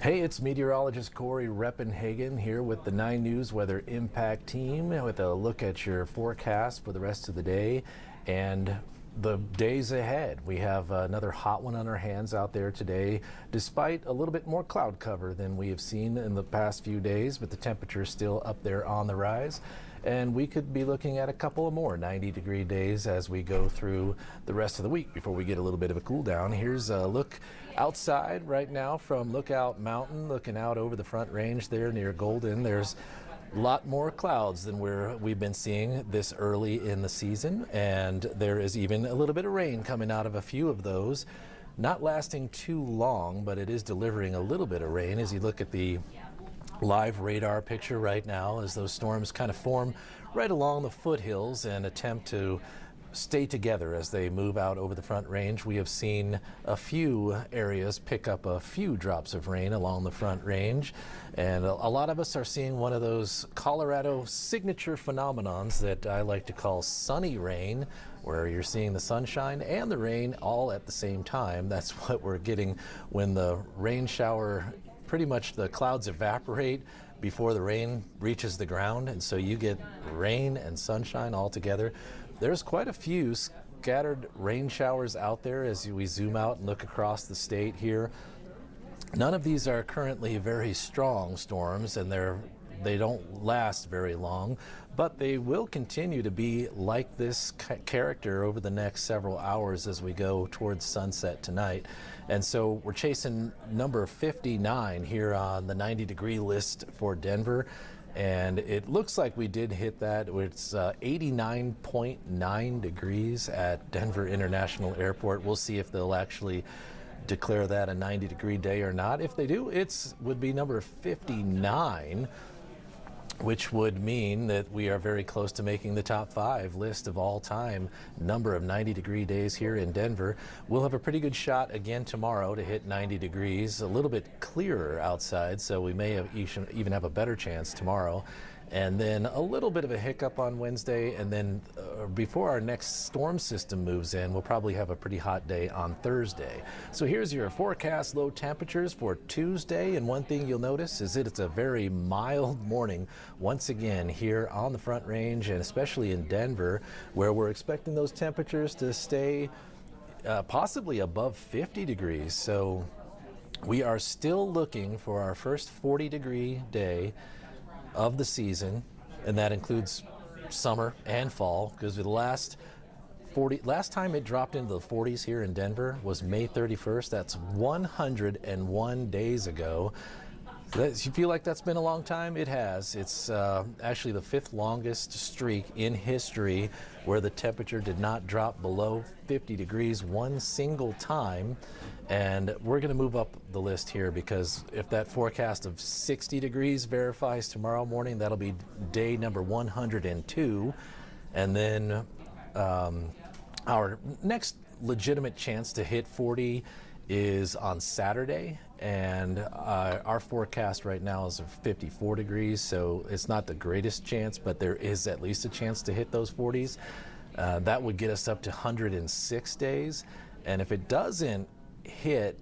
Hey, it's meteorologist Cory Reppenhagen here with the 9 News Weather Impact Team with a look at your forecast for the rest of the day and the days ahead. We have another hot one on our hands out there today, despite a little bit more cloud cover than we have seen in the past few days, but the temperature is still up there on the rise. And we could be looking at a couple of more 90-degree days as we go through the rest of the week before we get a little bit of a cool down. Here's a look outside right now from Lookout Mountain, looking out over the Front Range there near Golden. There's a lot more clouds than we've been seeing this early in the season, and there is even a little bit of rain coming out of a few of those. Not lasting too long, but it is delivering a little bit of rain as you look at the live radar picture right now as those storms kind of form right along the foothills and attempt to stay together as they move out over the Front Range. We have seen a few areas pick up a few drops of rain along the Front Range, and a lot of us are seeing one of those Colorado signature phenomenons that I like to call sunny rain, where you're seeing the sunshine and the rain all at the same time. That's what we're getting when the rain shower, pretty much the clouds evaporate before the rain reaches the ground, and so you get rain and sunshine all together. There's quite a few scattered rain showers out there as we zoom out and look across the state here. None of these are currently very strong storms, and they don't last very long, but they will continue to be like this character over the next several hours as we go towards sunset tonight. And so we're chasing number 59 here on the 90-degree list for Denver. And it looks like we did hit that. It's 89.9 degrees at Denver International Airport. We'll see if they'll actually declare that a 90-degree day or not. If they do, it would be number 59, which would mean that we are very close to making the top 5 list of all time number of 90-degree days here in Denver. We'll have a pretty good shot again tomorrow to hit 90 degrees, a little bit clearer outside, so we may even have a better chance tomorrow. And then a little bit of a hiccup on Wednesday, and then before our next storm system moves in, we'll probably have a pretty hot day on Thursday. So here's your forecast low temperatures for Tuesday, and one thing you'll notice is that it's a very mild morning once again here on the Front Range, and especially in Denver, where we're expecting those temperatures to stay possibly above 50 degrees. So we are still looking for our first 40-degree day of the season, and that includes summer and fall, because the last time it dropped into the 40s here in Denver was May 31st. That's 101 days ago. You feel like that's been a long time? It has. It's actually the 5th longest streak in history where the temperature did not drop below 50 degrees one single time. And we're going to move up the list here, because if that forecast of 60 degrees verifies tomorrow morning, that'll be day number 102. And then our next legitimate chance to hit 40 is on Saturday, and our forecast right now is 54 degrees, so it's not the greatest chance, but there is at least a chance to hit those 40s. That would get us up to 106 days, and if it doesn't hit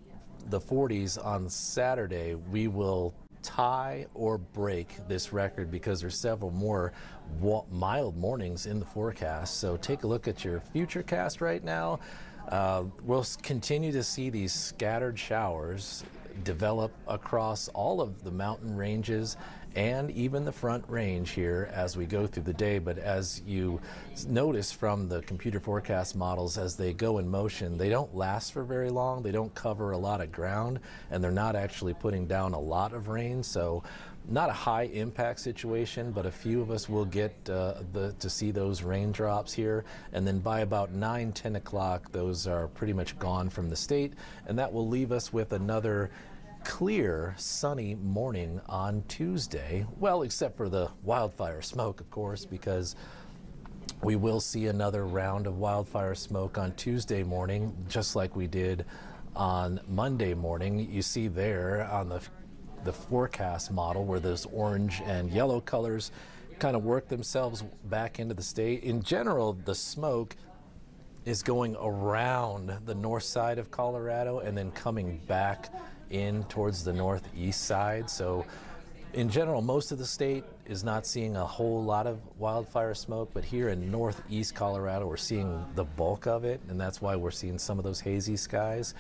the 40s on Saturday, we will tie or break this record, because there's several more mild mornings in the forecast. So take a look at your future cast right now. We'll continue to see these scattered showers develop across all of the mountain ranges and even the Front Range here as we go through the day. But as you notice from the computer forecast models, as they go in motion, they don't last for very long. They don't cover a lot of ground, and they're not actually putting down a lot of rain. So not a high impact situation, but a few of us will get to see those raindrops here. And then by about 9-10 o'clock, those are pretty much gone from the state. And that will leave us with another clear, sunny morning on Tuesday. Well, except for the wildfire smoke, of course, because we will see another round of wildfire smoke on Tuesday morning, just like we did on Monday morning. You see there on the forecast model where those orange and yellow colors kind of work themselves back into the state. In general, the smoke is going around the north side of Colorado and then coming back in towards the northeast side. So in general, most of the state is not seeing a whole lot of wildfire smoke, but here in northeast Colorado, we're seeing the bulk of it, and that's why we're seeing some of those hazy skies.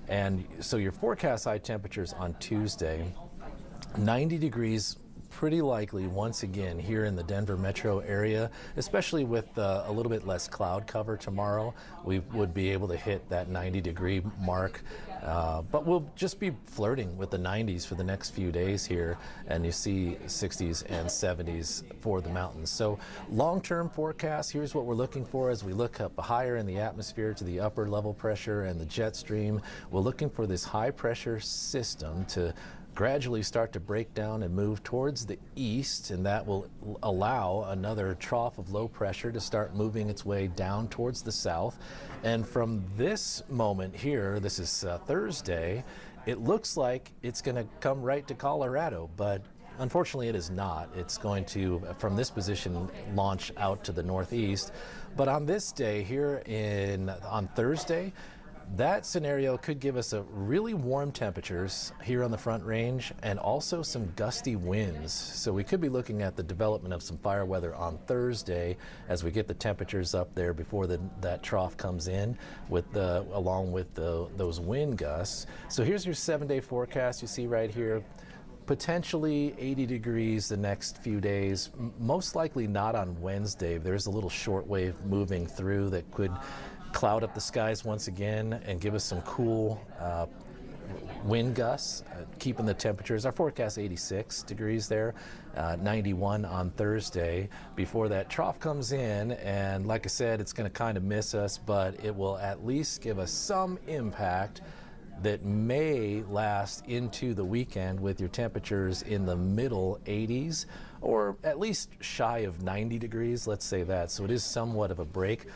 And so your forecast high temperatures on Tuesday, 90 degrees pretty likely once again here in the Denver metro area, especially with a little bit less cloud cover tomorrow. We would be able to hit that 90-degree mark, but we'll just be flirting with the 90s for the next few days here, and you see 60s and 70s for the mountains. So long-term forecast, here's what we're looking for as we look up higher in the atmosphere to the upper level pressure and the jet stream. We're looking for this high pressure system to gradually start to break down and move towards the east, and that will allow another trough of low pressure to start moving its way down towards the south. And from this moment here, this is Thursday, it looks like it's going to come right to Colorado, but unfortunately it is not. It's going to, from this position, launch out to the northeast. But on this day here on Thursday, that scenario could give us a really warm temperatures here on the Front Range and also some gusty winds. So we could be looking at the development of some fire weather on Thursday as we get the temperatures up there before that trough comes in along with those wind gusts. So here's your 7-day forecast you see right here. Potentially 80 degrees the next few days, most likely not on Wednesday. There's a little shortwave moving through that could cloud up the skies once again and give us some cool wind gusts, keeping the temperatures. Our forecast 86 degrees there, 91 on Thursday before that trough comes in. And like I said, it's going to kind of miss us, but it will at least give us some impact that may last into the weekend with your temperatures in the middle 80s or at least shy of 90 degrees, let's say that. So it is somewhat of a break.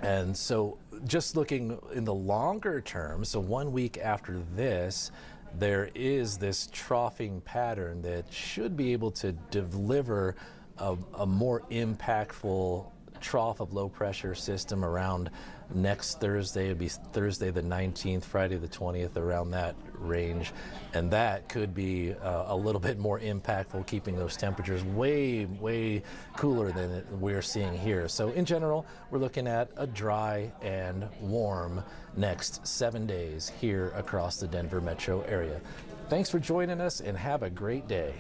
And so just looking in the longer term, so 1 week after this, there is this troughing pattern that should be able to deliver a more impactful trough of low pressure system around next Thursday. It'd be Thursday the 19th, Friday the 20th, around that range. And that could be a little bit more impactful, keeping those temperatures way, way cooler than we're seeing here. So in general, we're looking at a dry and warm next 7 days here across the Denver metro area. Thanks for joining us and have a great day.